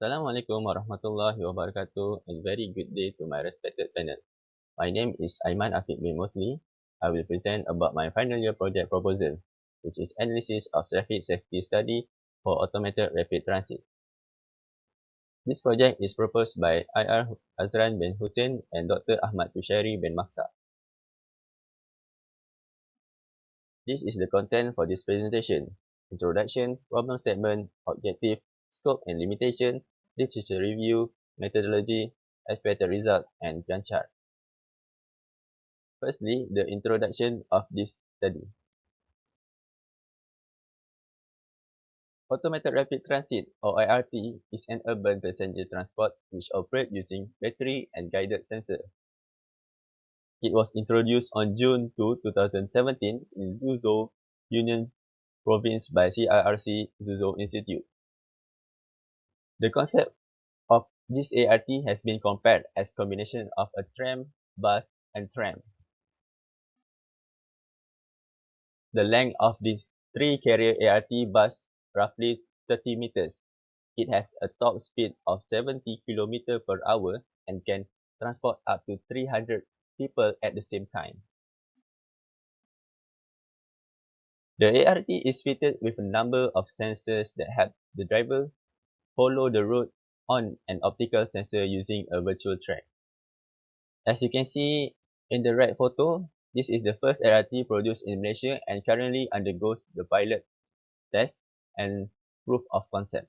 Assalamualaikum warahmatullahi wabarakatuh and very good day to my respected panel. My name is Aiman Afiq bin MOSLY. I will present about my final year project proposal, which is analysis of traffic safety study for automated rapid transit. This project is proposed by IR HAZRAN bin HUSAIN and Dr. AHMAD KHUSHAIRY bin MAKHTAR. This is the content for this presentation: introduction, problem statement, objective, scope and limitation, literature review, methodology, expected result, and Gantt chart. Firstly, the introduction of this study. Automated Rapid Transit, or IRT, is an urban passenger transport which operates using battery and guided sensor. It was introduced on June 2, 2017 in Zhuzhou, Yunnan Province by CIRC Zhuzhou Institute. The concept of this ART has been compared as combination of a tram, bus, and tram. The length of this three-carrier ART bus roughly 30 meters. It has a top speed of 70 km per hour and can transport up to 300 people at the same time. The ART is fitted with a number of sensors that help the driver follow the route on an optical sensor using a virtual track. As you can see in the right photo, this is the first LRT produced in Malaysia and currently undergoes the pilot test and proof of concept.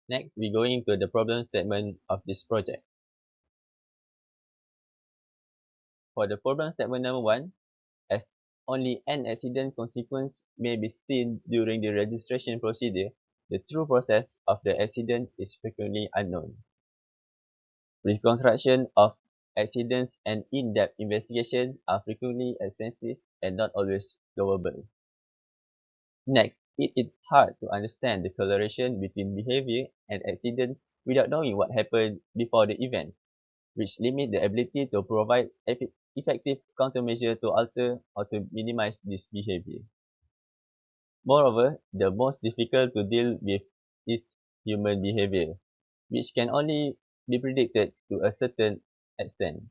Next, we go into the problem statement of this project. For the problem statement number 1, as only an accident consequence may be seen during the registration procedure, the true process of the accident is frequently unknown. Reconstruction of accidents and in-depth investigation are frequently expensive and not always doable. Next, it is hard to understand the correlation between behavior and accident without knowing what happened before the event, which limits the ability to provide effective countermeasures to alter or to minimize this behavior. Moreover, the most difficult to deal with is human behavior, which can only be predicted to a certain extent.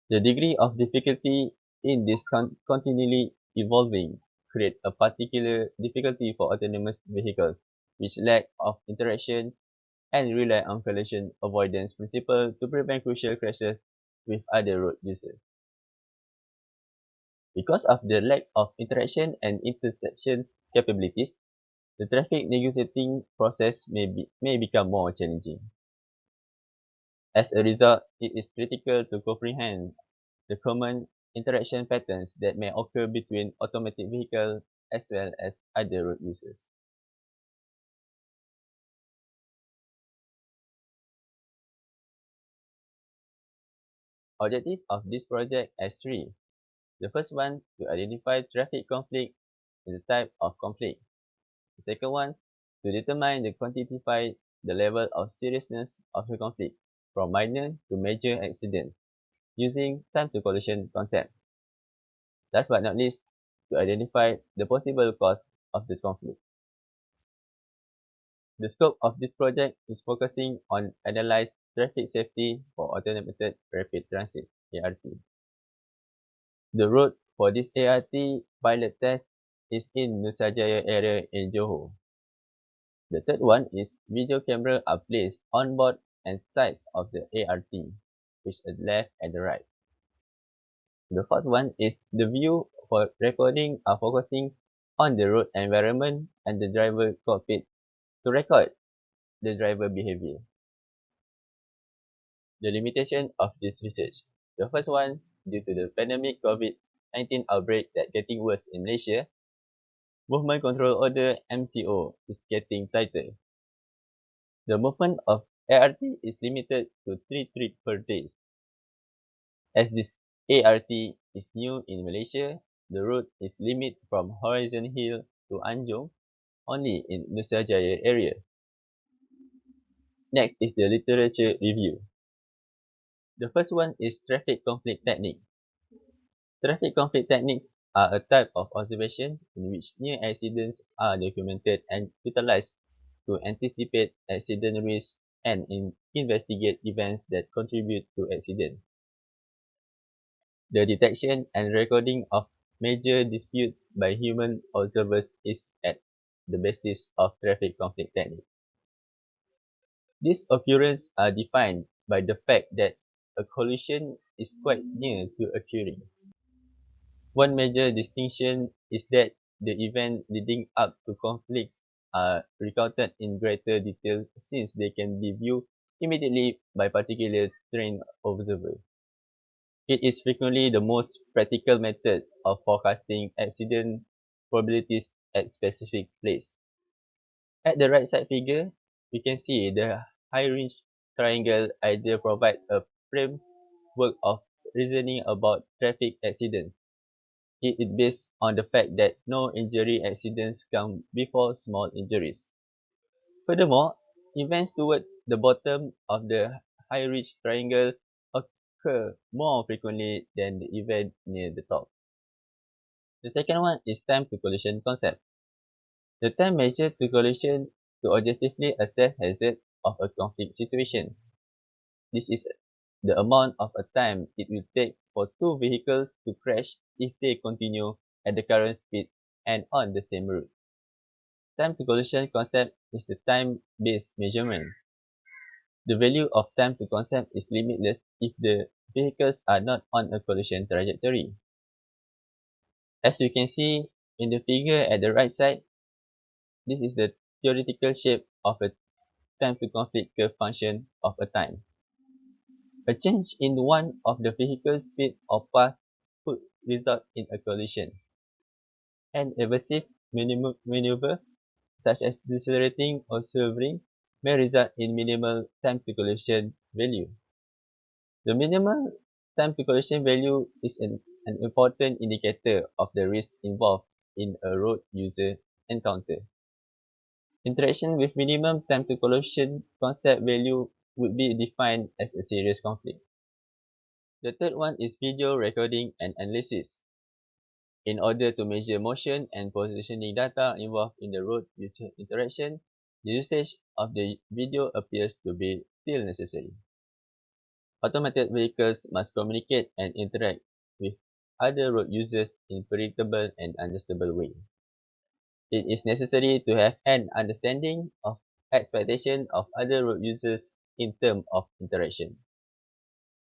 The degree of difficulty in this continually evolving creates a particular difficulty for autonomous vehicles, which lack of interaction and rely on collision avoidance principle to prevent crucial crashes with other road users. Because of the lack of interaction and interception capabilities, the traffic negotiating process may become more challenging. As a result, it is critical to comprehend the common interaction patterns that may occur between automatic vehicles as well as other road users. Objectives of this project are three. The first one, to identify traffic conflict and the type of conflict. The second one, to determine and quantify the level of seriousness of the conflict from minor to major accident using time to collision concept. Last but not least, to identify the possible cause of the conflict. The scope of this project is focusing on analyze traffic safety for automated rapid transit ART. The route for this ART pilot test is in Nusajaya area in Johor. The third one is video camera are placed on board and sides of the ART, which is left and the right. The fourth one is the view for recording are focusing on the road environment and the driver cockpit to record the driver behavior. The limitation of this research. The first one, due to the pandemic COVID-19 outbreak that getting worse in Malaysia, Movement Control Order MCO is getting tighter. The movement of ART is limited to 3 trips per day. As this ART is new in Malaysia, the route is limited from Horizon Hill to Anjong only in Nusajaya area. Next is the literature review. The first one is traffic conflict technique. Traffic conflict techniques are a type of observation in which near accidents are documented and utilized to anticipate accident risks and investigate events that contribute to accidents. The detection and recording of major disputes by human observers is at the basis of traffic conflict technique. These occurrences are defined by the fact that a collision is quite near to occurring. One major distinction is that the events leading up to conflicts are recounted in greater detail since they can be viewed immediately by particular trained observers. It is frequently the most practical method of forecasting accident probabilities at specific places. At the right side figure, we can see the high-range triangle idea provides a framework of reasoning about traffic accidents. It is based on the fact that no injury accidents come before small injuries. Furthermore, events toward the bottom of the high-range triangle occur more frequently than the event near the top. The second one is time to collision concept. The time measured to collision to objectively assess hazard of a conflict situation. This is the amount of a time it will take for two vehicles to crash if they continue at the current speed and on the same route. Time to collision concept is the time-based measurement. The value of time to concept is limitless if the vehicles are not on a collision trajectory. As you can see in the figure at the right side, this is the theoretical shape of a time to conflict curve function of a time. A change in one of the vehicle's speed or path could result in a collision. An evasive maneuver, such as decelerating or swerving, may result in minimal time to collision value. The minimal time to collision value is an important indicator of the risk involved in a road user encounter. Interaction with minimum time to collision concept value would be defined as a serious conflict. The third one is video recording and analysis. In order to measure motion and positioning data involved in the road user interaction, the usage of the video appears to be still necessary. Automated vehicles must communicate and interact with other road users in predictable and understandable way. It is necessary to have an understanding of expectation of other road users in terms of interaction.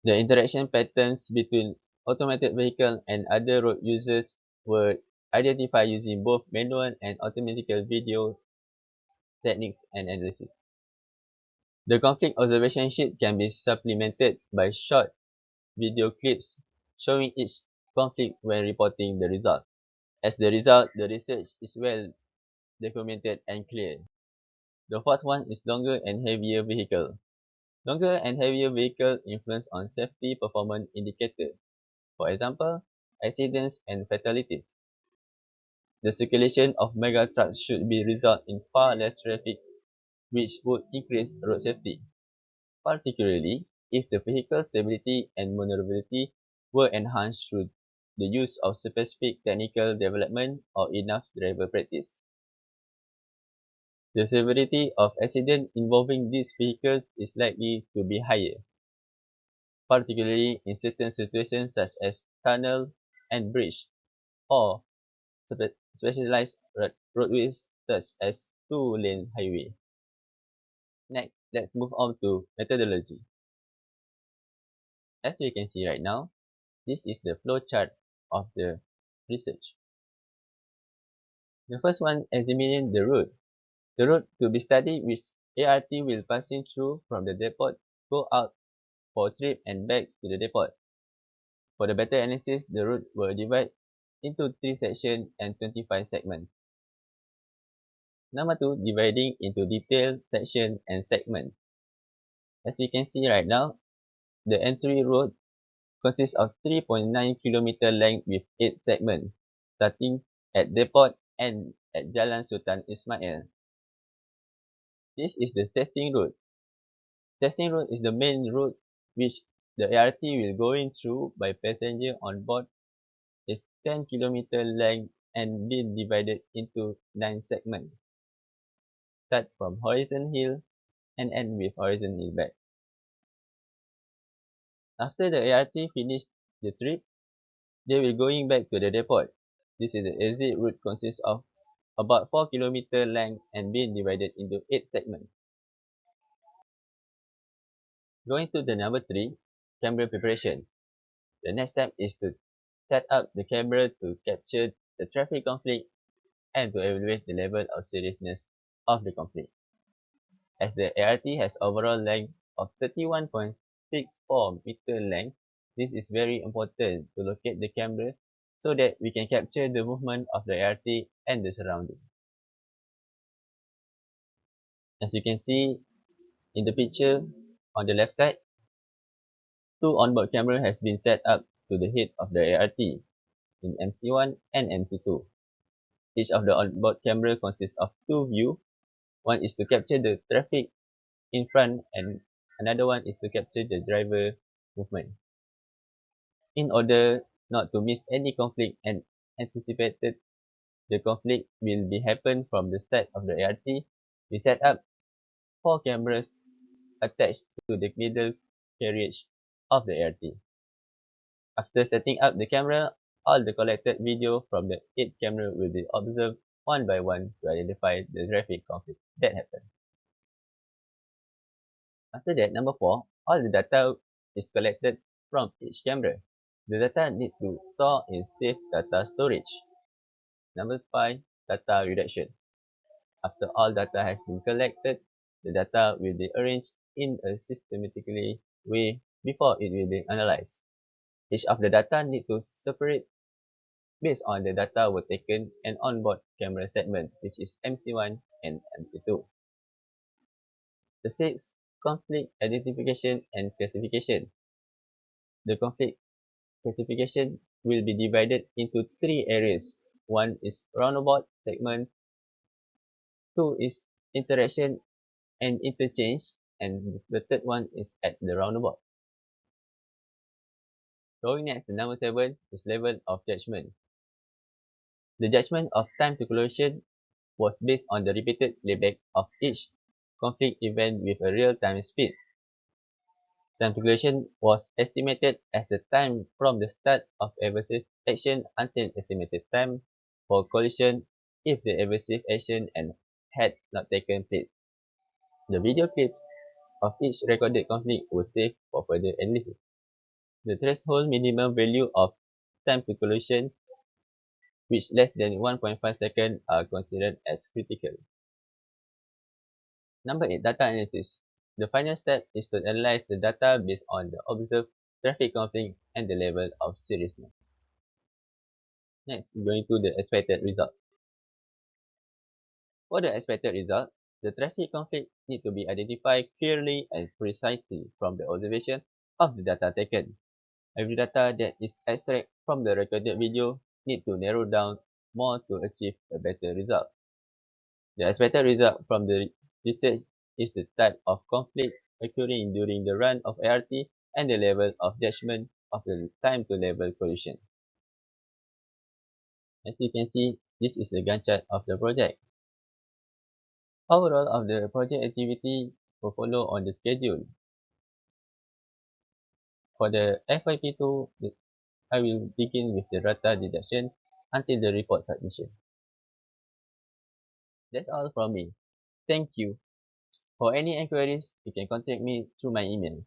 The interaction patterns between automated vehicle and other road users were identified using both manual and automatic video techniques and analysis. The conflict observation sheet can be supplemented by short video clips showing each conflict when reporting the result. As the result, the research is well documented and clear. The fourth one is longer and heavier vehicle. Longer and heavier vehicle influence on safety performance indicators. For example, accidents and fatalities. The circulation of mega trucks should be result in far less traffic, which would increase road safety, particularly if the vehicle stability and maneuverability were enhanced through the use of specific technical development or enough driver practice. The severity of accidents involving these vehicles is likely to be higher, particularly in certain situations such as tunnel and bridge, or specialized roadways such as two-lane highway. Next, let's move on to methodology. As you can see right now, this is the flow chart of the research. The first one examining the route. The route to be studied which ART will passing through from the depot, go out for a trip and back to the depot. For the better analysis, the route will divide into 3 sections and 25 segments. Number 2, dividing into detailed section and segment. As you can see right now, the entry road consists of 3.9 km length with 8 segments, starting at depot and at Jalan Sultan Ismail. This is the testing route. Testing route is the main route which the ART will going through by passenger on board. Is 10 km length and been divided into 9 segments. start from horizon hill and end with horizon hill back. After the ART finished the trip, they will going back to the depot. This is the exit route consists of about 4 km length and being divided into 8 segments. Going to the number 3, camera preparation. The next step is to set up the camera to capture the traffic conflict and to evaluate the level of seriousness of the conflict. As the ART has overall length of 31.64 meter length, this is very important to locate the camera so that we can capture the movement of the ART and the surrounding. As you can see in the picture on the left side, 2 onboard camera has been set up to the head of the ART in MC1 and MC2. Each of the onboard camera consists of 2 views. One is to capture the traffic in front and another one is to capture the driver movement. In order not to miss any conflict and anticipated the conflict will be happen from the start of the ART, we set up 4 cameras attached to the middle carriage of the ART. After setting up the camera, all the collected video from the 8 camera will be observed one by one to identify the traffic conflict that happened. After that, number 4, all the data is collected from each camera. The data need to store in safe data storage. Number 5, data redaction. After all data has been collected, the data will be arranged in a systematically way before it will be analyzed. Each of the data need to separate based on the data were taken and onboard camera segment, which is MC1 and MC2. The 6, conflict identification and classification. The conflict classification will be divided into 3 areas. One is roundabout segment, 2 is interaction and interchange, and the third one is at the roundabout. Going next to number 7 is level of judgment. The judgment of time to collision was based on the repeated playback of each conflict event with a real-time speed. Time to collision was estimated as the time from the start of aversive action until estimated time for collision if the aversive action had not taken place. The video clip of each recorded conflict was saved for further analysis. The threshold minimum value of time to collision, which less than 1.5 seconds, are considered as critical. Number 8, data analysis. The final step is to analyze the data based on the observed traffic conflict and the level of seriousness. Next, going to the expected result. For the expected result, the traffic conflict need to be identified clearly and precisely from the observation of the data taken. Every data that is extracted from the recorded video need to narrow down more to achieve a better result. The expected result from the research is the type of conflict occurring during the run of ART and the level of judgment of the time to level collision. As you can see, this is the Gantt chart of the project. Overall of the project activity will follow on the schedule. For the FYP2, I will begin with the data deduction until the report submission. That's all from me. Thank you. For any inquiries, you can contact me through my email.